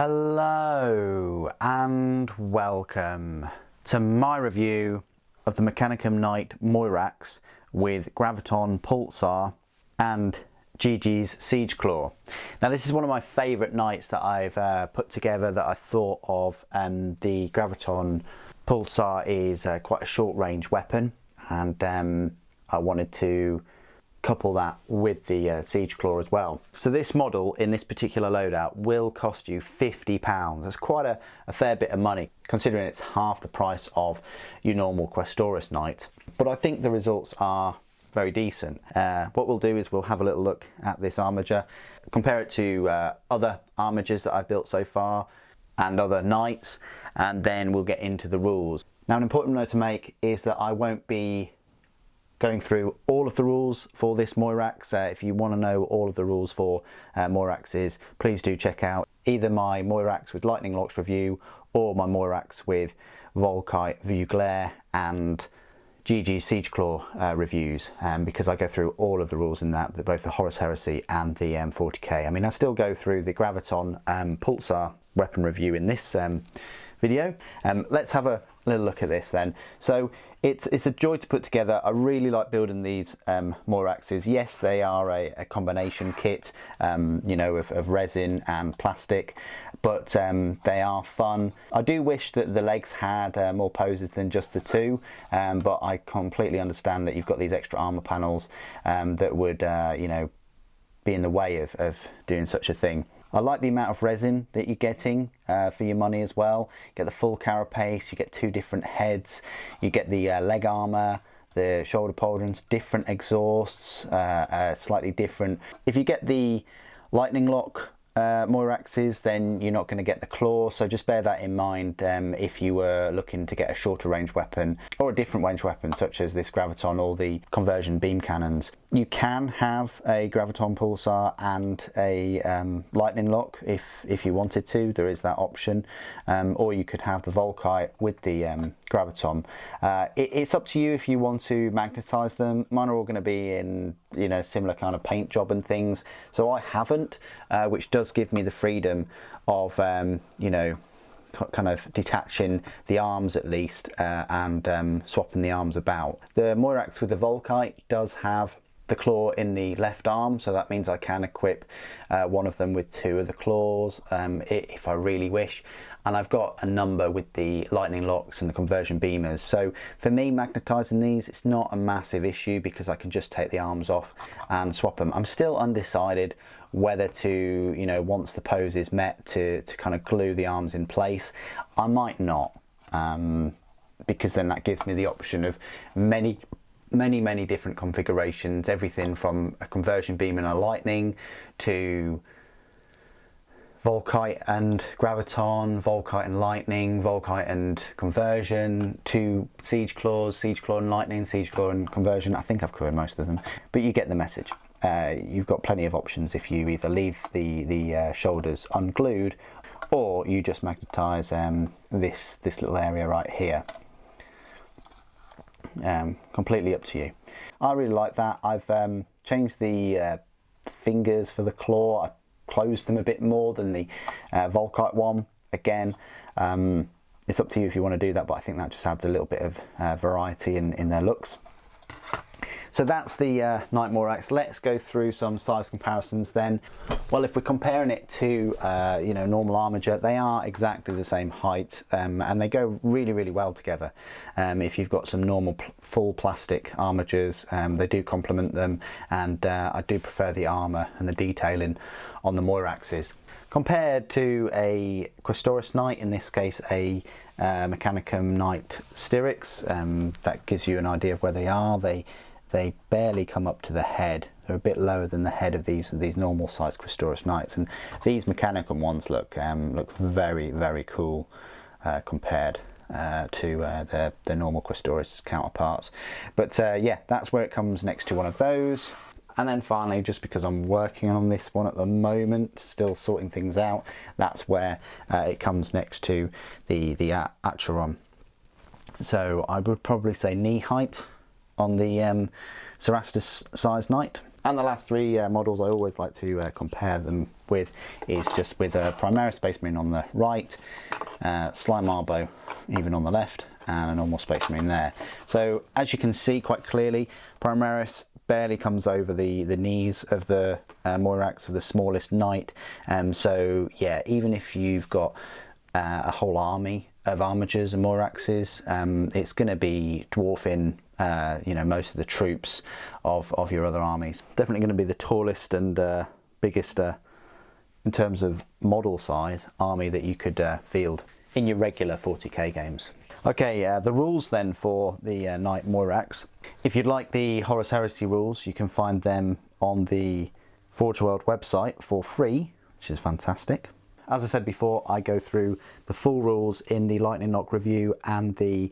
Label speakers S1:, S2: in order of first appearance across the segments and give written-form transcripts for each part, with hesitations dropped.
S1: Hello and welcome to my review of the Mechanicum Knight Moirax with Graviton Pulsar and GG's Siege Claw. Now this is one of my favourite knights that I've put together that I thought of. The Graviton Pulsar is quite a short range weapon, and I wanted to couple that with the Siege Claw as well. So this model in this particular loadout will cost you £50. That's quite a fair bit of money considering it's half the price of your normal Questoris Knight. But I think the results are very decent. What we'll do is we'll have a little look at this armature, compare it to other armatures that I've built so far and other knights, and then we'll get into the rules. Now an important note to make is that I won't be going through all of the rules for this Moirax. If you want to know all of the rules for Moiraxes, please do check out either my Moirax with Lightning Locks review or my Moirax with Volkite, View Glare and GG Siege Claw reviews, because I go through all of the rules in that, both the Horus Heresy and the WH40K. I mean, I still go through the Graviton Pulsar weapon review in this video. Let's have a little look at this then. So it's a joy to put together. I really like building these Moiraxes. Yes, they are a combination kit, you know, of resin and plastic, but they are fun. I do wish that the legs had more poses than just the two, but I completely understand that you've got these extra armor panels that would, you know, be in the way of doing such a thing. I like the amount of resin that you're getting for your money as well. You get the full carapace, you get two different heads, you get the leg armour, the shoulder pauldrons, different exhausts, slightly different. If you get the lightning lock Moiraxes, then you're not going to get the claw, so just bear that in mind if you were looking to get a shorter range weapon or a different range weapon such as this Graviton or the conversion beam cannons. You can have a Graviton Pulsar and a lightning lock if you wanted to. There is that option, or you could have the Volkite with the Graviton. It's up to you if you want to magnetize them. Mine are all going to be in, you know, similar kind of paint job and things, so I haven't, which does give me the freedom of you know, kind of detaching the arms at least, and swapping the arms about. The Moirax with the Volkite does have the claw in the left arm, so that means I can equip one of them with two of the claws if I really wish. And I've got a number with the lightning locks and the conversion beamers, so for me magnetizing these, it's not a massive issue because I can just take the arms off and swap them. I'm still undecided whether to, you know, once the pose is met, to kind of glue the arms in place. I might not, because then that gives me the option of many different configurations, everything from a conversion beam and a lightning to Volkite and Graviton, Volkite and lightning, Volkite and conversion, to Siege Claws, Siege Claw and lightning, Siege Claw and conversion. I think I've covered most of them, but you get the message. You've got plenty of options if you either leave the shoulders unglued or you just magnetize this little area right here. Completely up to you. I really like that. I've changed the fingers for the claw. I closed them a bit more than the Volkite one. Again, it's up to you if you want to do that, but I think that just adds a little bit of variety in their looks. So that's the Knight Moirax. Let's go through some size comparisons then. Well, if we're comparing it to you know, normal armature, they are exactly the same height, and they go really well together. If you've got some normal full plastic armatures, they do complement them, and I do prefer the armour and the detailing on the Moiraxes. Compared to a Questoris Knight, in this case a Mechanicum Knight Styrax, that gives you an idea of where they are. They barely come up to the head. They're a bit lower than the head of these normal sized Questoris Knights, and these Mechanicum ones look very cool compared to the normal Questoris counterparts. But yeah, that's where it comes next to one of those. And then finally, just because I'm working on this one at the moment, still sorting things out, that's where it comes next to the Acheron. So I would probably say knee height on the Cerastus size Knight. And the last three models I always like to compare them with is just with a Primaris Space Marine on the right, Slime Marbo even on the left, and a normal Space Marine there. So as you can see quite clearly, Primaris barely comes over the knees of the Moirax, of the smallest knight. So yeah, even if you've got a whole army of Armigers and Moiraxes, it's going to be dwarfing you know, most of the troops of your other armies. Definitely going to be the tallest and biggest in terms of model size army that you could field in your regular 40k games. Okay, the rules then for the Knight Moirax. If you'd like the Horus Heresy rules, you can find them on the ForgeWorld website for free, which is fantastic. As I said before, I go through the full rules in the Lightning Knock review and the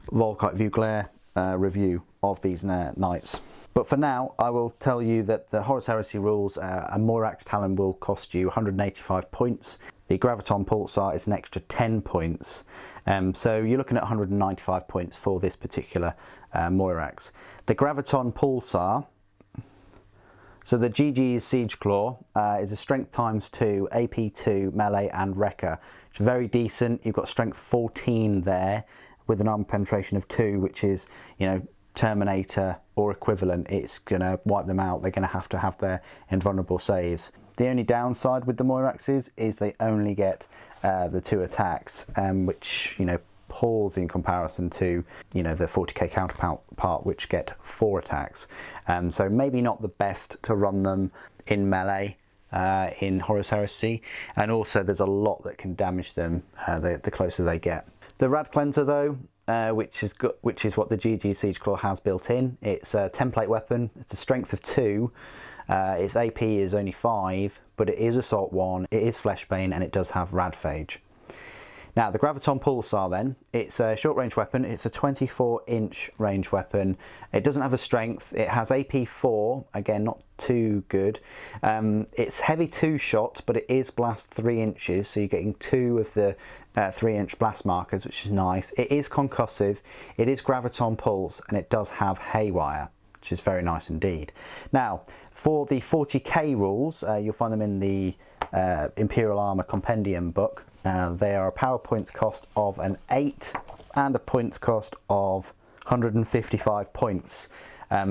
S1: Volkite View Glare review of these knights. But for now, I will tell you that the Horus Heresy rules, a Moirax Talon will cost you 185 points. The Graviton Pulsar is an extra 10 points. So you're looking at 195 points for this particular Moirax. The Graviton Pulsar, so the GG's Siege Claw is a strength ×2, AP2, melee and Wrecker. It's very decent. You've got strength 14 there with an armor penetration of 2, which is, you know, Terminator or equivalent. It's going to wipe them out. They're going to have their invulnerable saves. The only downside with the Moiraxes is they only get the 2 attacks, which, you know, pulls in comparison to, you know, the 40k counterpart, which get 4 attacks. So maybe not the best to run them in melee in Horus Heresy, and also there's a lot that can damage them the closer they get. The Rad Cleanser though, which is what the GG Siege Claw has built in. It's a template weapon. It's a strength of 2. Its AP is only 5, but it is Assault 1, it is Fleshbane, and it does have Radphage. Now the Graviton Pulsar then, it's a short range weapon. It's a 24-inch range weapon. It doesn't have a strength. It has AP 4, again not too good. It's heavy 2 shot, but it is blast 3 inches, so you're getting 2 of the 3-inch blast markers, which is nice. It is concussive, it is Graviton Pulse, and it does have Haywire, which is very nice indeed. Now, for the 40k rules, you'll find them in the Imperial Armor Compendium book. They are a power points cost of an 8 and a points cost of 155 points.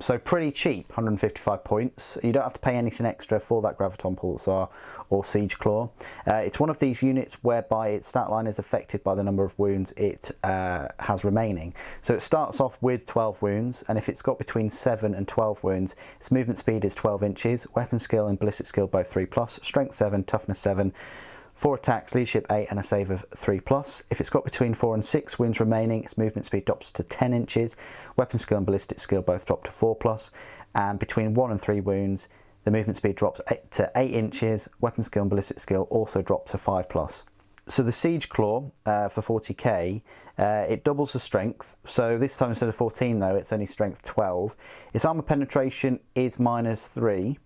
S1: So pretty cheap, 155 points. You don't have to pay anything extra for that Graviton Pulsar or Siege Claw. It's one of these units whereby its stat line is affected by the number of wounds it has remaining. So it starts off with 12 wounds, and if it's got between 7 and 12 wounds, its movement speed is 12 inches, weapon skill and ballistic skill both 3+, strength 7, toughness 7, 4 attacks, leadership 8 and a save of 3+. If it's got between 4 and 6 wounds remaining, its movement speed drops to 10 inches, weapon skill and ballistic skill both drop to 4+, and between 1 and 3 wounds, the movement speed drops to 8 inches, weapon skill and ballistic skill also drop to 5+. So the Siege Claw for 40k, it doubles the strength, so this time instead of 14 though, it's only strength 12. Its armor penetration is -3,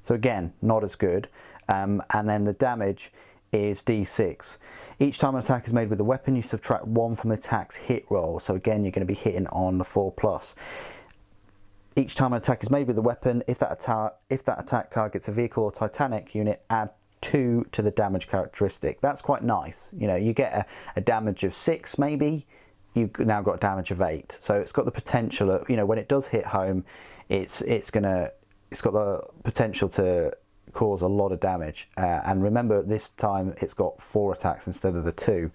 S1: so again, not as good. And then the damage is D6. Each time an attack is made with a weapon, you subtract 1 from the attack's hit roll. So again, you're going to be hitting on the 4+. Each time an attack is made with a weapon, if that attack targets a vehicle or Titanic unit, add 2 to the damage characteristic. That's quite nice. You know, you get a damage of 6 maybe, you've now got a damage of 8. So it's got the potential of, you know, when it does hit home, it's got the potential to cause a lot of damage, and remember this time it's got 4 attacks instead of the 2.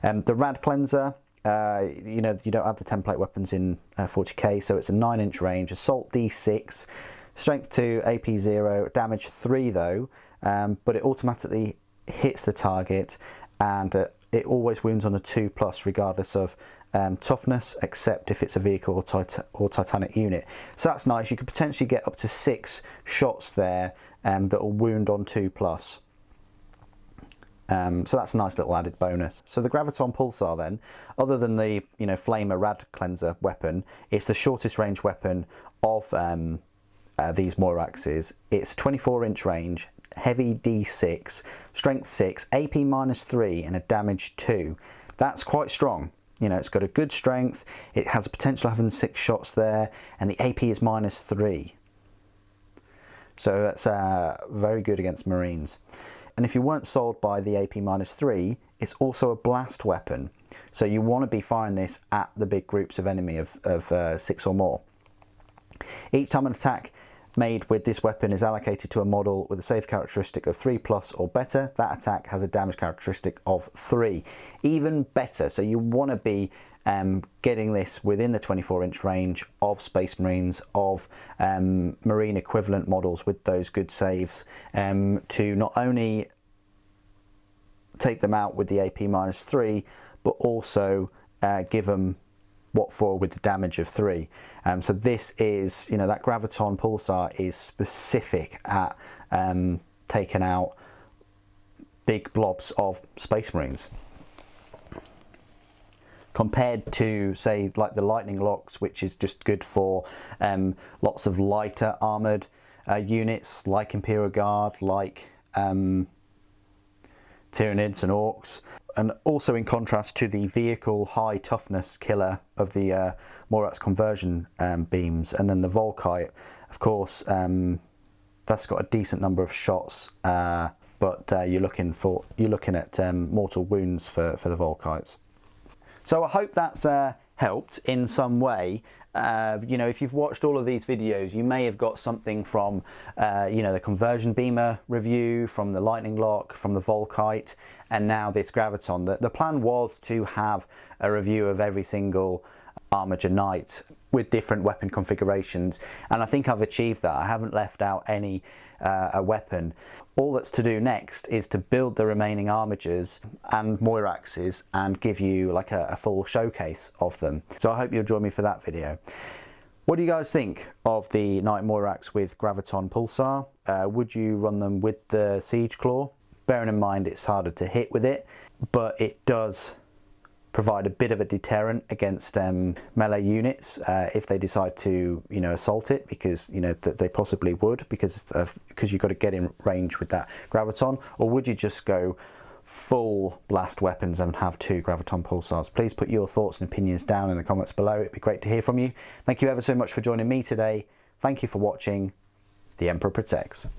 S1: The Rad Cleanser, you know, you don't have the template weapons in 40k, so it's a 9-inch range, assault D6, strength 2, AP 0, damage 3 though, but it automatically hits the target, and it always wounds on a 2+ regardless of toughness, except if it's a vehicle or Titanic unit. So that's nice. You could potentially get up to 6 shots there that will wound on 2+. So that's a nice little added bonus. So the Graviton Pulsar then, other than the, you know, Flamer Rad Cleanser weapon, it's the shortest range weapon of these Moiraxes. It's 24-inch range, heavy D6, strength 6, AP -3 and a damage 2. That's quite strong. You know, it's got a good strength, it has a potential of having 6 shots there, and the AP is -3. So that's very good against Marines. And if you weren't sold by the AP-3, it's also a blast weapon. So you want to be firing this at the big groups of enemy of 6 or more. Each time an attack made with this weapon is allocated to a model with a save characteristic of 3+ or better, that attack has a damage characteristic of 3. Even better, so you want to be getting this within the 24-inch range of Space Marines, of Marine equivalent models with those good saves, to not only take them out with the AP-3, but also give them what for with the damage of 3. So this is, you know, that Graviton Pulsar is specific at taking out big blobs of Space Marines. Compared to, say, like the Lightning Locks, which is just good for lots of lighter armoured units, like Imperial Guard, like Tyranids and Orcs. And also in contrast to the vehicle high toughness killer of the Moirax conversion beams, and then the Volkite, of course, that's got a decent number of shots, but you're looking at mortal wounds for the Volkites. So I hope that's helped in some way. You know, if you've watched all of these videos, you may have got something from, you know, the Conversion Beamer review, from the Lightning Lock, from the Volkite, and now this Graviton. The plan was to have a review of every single Armiger Knight with different weapon configurations, and I think I've achieved that. I haven't left out any a weapon. All that's to do next is to build the remaining Armigers and Moiraxes and give you like a full showcase of them. So I hope you'll join me for that video. What do you guys think of the Knight Moirax with Graviton Pulsar? Would you run them with the Siege Claw? Bearing in mind it's harder to hit with it, but it does provide a bit of a deterrent against melee units if they decide to, you know, assault it, because, you know, that they possibly would, because you've got to get in range with that Graviton. Or would you just go full blast weapons and have 2 Graviton Pulsars? Please put your thoughts and opinions down in the comments below. It'd be great to hear from you. Thank you ever so much for joining me today. Thank you for watching. The Emperor protects.